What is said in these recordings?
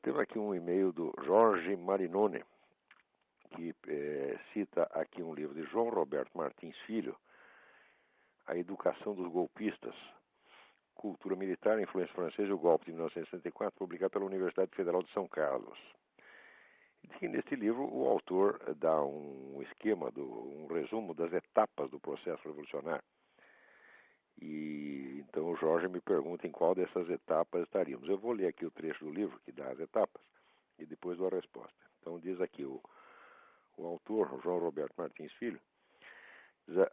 Temos aqui um e-mail do Jorge Marinoni, que cita aqui um livro de João Roberto Martins Filho, A Educação dos Golpistas, Cultura Militar, Influência Francesa e o Golpe de 1964, publicado pela Universidade Federal de São Carlos. E neste livro o autor dá um esquema, um resumo das etapas do processo revolucionário. E então o Jorge me pergunta em qual dessas etapas estaríamos. Eu vou ler aqui o trecho do livro que dá as etapas e depois dou a resposta. Então diz aqui o autor, o João Roberto Martins Filho,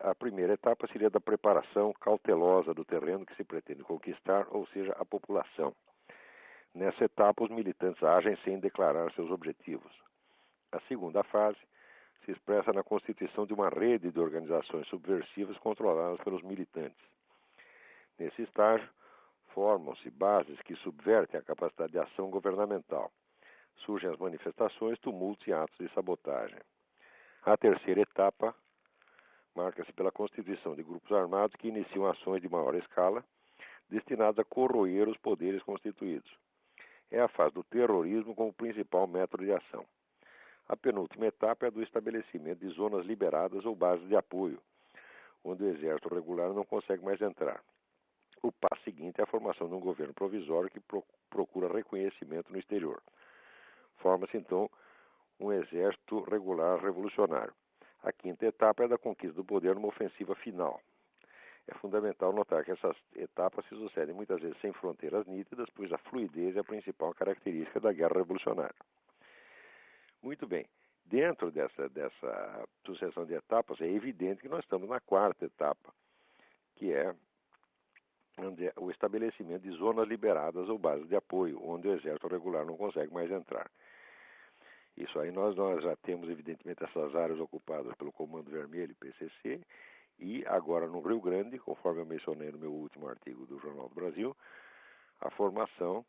a primeira etapa seria da preparação cautelosa do terreno que se pretende conquistar, ou seja, a população. Nessa etapa, os militantes agem sem declarar seus objetivos. A segunda fase se expressa na constituição de uma rede de organizações subversivas controladas pelos militantes. Nesse estágio, formam-se bases que subvertem a capacidade de ação governamental. Surgem as manifestações, tumultos e atos de sabotagem. A terceira etapa marca-se pela constituição de grupos armados que iniciam ações de maior escala, destinadas a corroer os poderes constituídos. É a fase do terrorismo como principal método de ação. A penúltima etapa é a do estabelecimento de zonas liberadas ou bases de apoio, onde o exército regular não consegue mais entrar. O passo seguinte é a formação de um governo provisório que procura reconhecimento no exterior. Forma-se, então, um exército regular revolucionário. A quinta etapa é da conquista do poder numa ofensiva final. É fundamental notar que essas etapas se sucedem muitas vezes sem fronteiras nítidas, pois a fluidez é a principal característica da guerra revolucionária. Muito bem. Dentro dessa sucessão de etapas, é evidente que nós estamos na quarta etapa, que é o estabelecimento de zonas liberadas ou bases de apoio, onde o exército regular não consegue mais entrar. Isso aí nós já temos, evidentemente, essas áreas ocupadas pelo Comando Vermelho e PCC, e agora no Rio Grande, conforme eu mencionei no meu último artigo do Jornal do Brasil, a formação,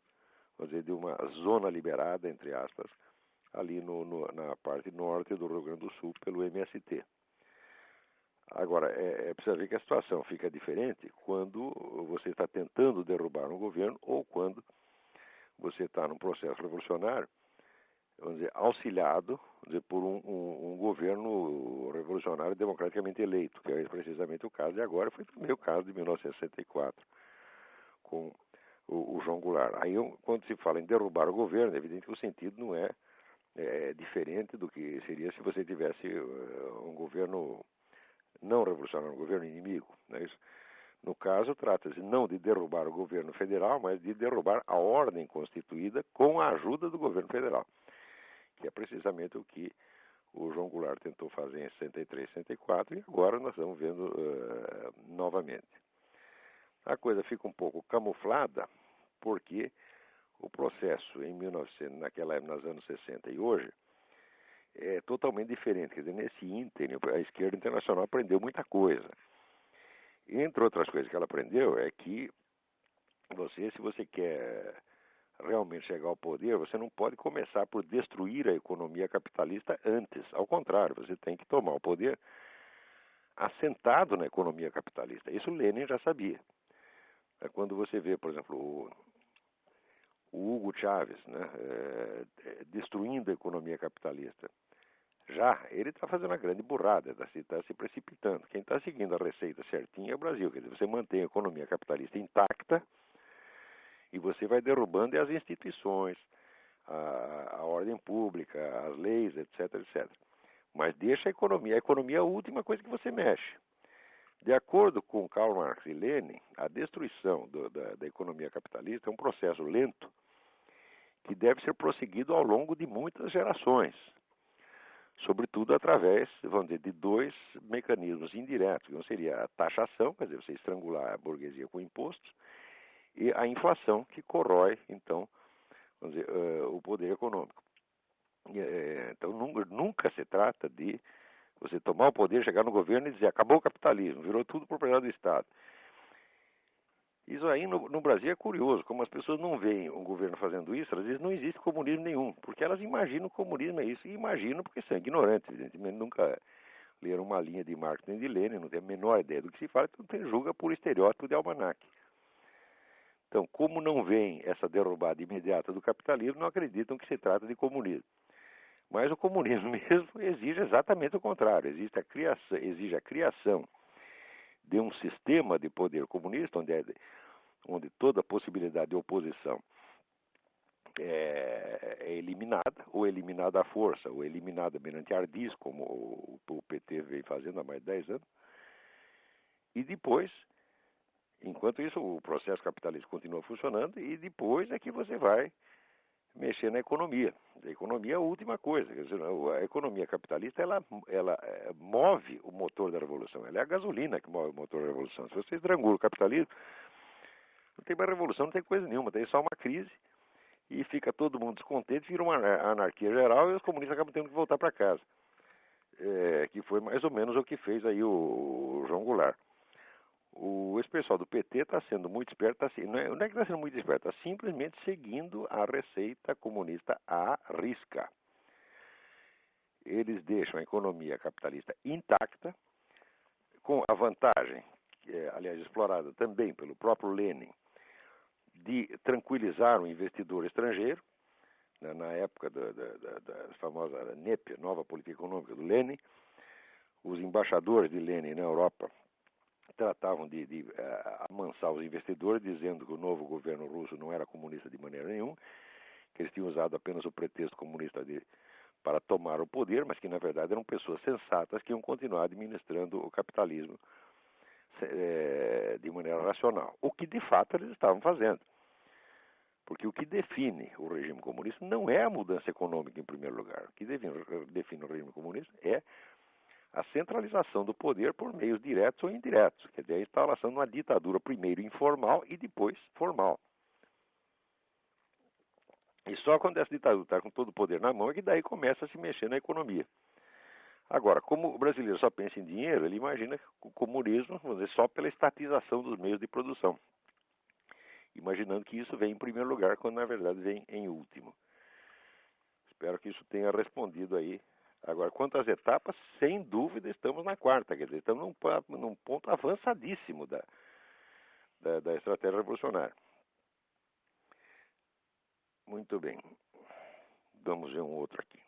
vamos dizer, de uma zona liberada, entre aspas, ali na parte norte do Rio Grande do Sul pelo MST. Agora, precisa ver que a situação fica diferente quando você está tentando derrubar um governo ou quando você está num processo revolucionário, vamos dizer, auxiliado, vamos dizer, por um governo revolucionário democraticamente eleito, que é precisamente o caso de agora, foi também o caso de 1964, com o João Goulart. Aí, quando se fala em derrubar o governo, é evidente que o sentido não é diferente do que seria se você tivesse um governo não revolucionário, um governo inimigo. Não é isso? No caso, trata-se não de derrubar o governo federal, mas de derrubar a ordem constituída com a ajuda do governo federal, que é precisamente o que o João Goulart tentou fazer em 63, 64, e agora nós estamos vendo novamente. A coisa fica um pouco camuflada, porque o processo em 1900, naquela época, nos anos 60 e hoje, é totalmente diferente. Quer dizer, nesse ínterim, a esquerda internacional aprendeu muita coisa. Entre outras coisas que ela aprendeu é que se você quer realmente chegar ao poder, você não pode começar por destruir a economia capitalista antes. Ao contrário, você tem que tomar o poder assentado na economia capitalista. Isso Lenin já sabia. Quando você vê, por exemplo, o Hugo Chávez, né, destruindo a economia capitalista, já ele está fazendo uma grande burrada, está se precipitando. Quem está seguindo a receita certinha é o Brasil. Quer dizer, você mantém a economia capitalista intacta e você vai derrubando as instituições, a ordem pública, as leis, etc, etc. Mas deixa a economia. A economia é a última coisa que você mexe. De acordo com Karl Marx e Lenin, a destruição da economia capitalista é um processo lento que deve ser prosseguido ao longo de muitas gerações. Sobretudo através, vamos dizer, de dois mecanismos indiretos. Um seria a taxação, quer dizer, você estrangular a burguesia com impostos, e a inflação, que corrói, então, vamos dizer, o poder econômico. Então, nunca se trata de você tomar o poder, chegar no governo e dizer acabou o capitalismo, virou tudo propriedade do Estado. Isso aí no Brasil é curioso, como as pessoas não veem um governo fazendo isso, às vezes não existe comunismo nenhum, porque elas imaginam o comunismo é isso, e imaginam porque são ignorantes, evidentemente nunca leram uma linha de Marx nem de Lenin, não tem a menor ideia do que se fala, então julga por estereótipo de almanaque. Então, como não vem essa derrubada imediata do capitalismo, não acreditam que se trata de comunismo. Mas o comunismo mesmo exige exatamente o contrário, exige a criação de um sistema de poder comunista onde toda possibilidade de oposição é eliminada, ou eliminada à força, ou eliminada mediante ardis, como o PT vem fazendo há mais de 10 anos. E depois, enquanto isso, o processo capitalista continua funcionando, e depois é que você vai mexer na economia. A economia é a última coisa. Quer dizer, a economia capitalista, ela move o motor da revolução. Ela é a gasolina que move o motor da revolução. Se você estrangula o capitalismo, não tem mais revolução, não tem coisa nenhuma. Tem só uma crise e fica todo mundo descontente, vira uma anarquia geral e os comunistas acabam tendo que voltar para casa. Que foi mais ou menos o que fez aí o João Goulart. Esse pessoal do PT está sendo muito esperto, não é que está sendo muito esperto, está simplesmente seguindo a receita comunista à risca. Eles deixam a economia capitalista intacta, com a vantagem, que é, aliás, explorada também pelo próprio Lenin, de tranquilizar o investidor estrangeiro, né, na época da famosa NEP, Nova Política Econômica do Lenin. Os embaixadores de Lenin na Europa tratavam de amansar os investidores, dizendo que o novo governo russo não era comunista de maneira nenhuma, que eles tinham usado apenas o pretexto comunista para tomar o poder, mas que na verdade eram pessoas sensatas que iam continuar administrando o capitalismo de maneira racional. O que de fato eles estavam fazendo. Porque o que define o regime comunista não é a mudança econômica em primeiro lugar. O que define o regime comunista é a centralização do poder por meios diretos ou indiretos. Quer dizer, a instalação de uma ditadura primeiro informal e depois formal. E só quando essa ditadura está com todo o poder na mão é que daí começa a se mexer na economia. Agora, como o brasileiro só pensa em dinheiro, ele imagina o comunismo, vamos dizer, só pela estatização dos meios de produção. Imaginando que isso vem em primeiro lugar, quando na verdade vem em último. Espero que isso tenha respondido aí. Agora, quanto às etapas, sem dúvida estamos na quarta, quer dizer, estamos num ponto avançadíssimo da estratégia revolucionária. Muito bem. Vamos ver um outro aqui.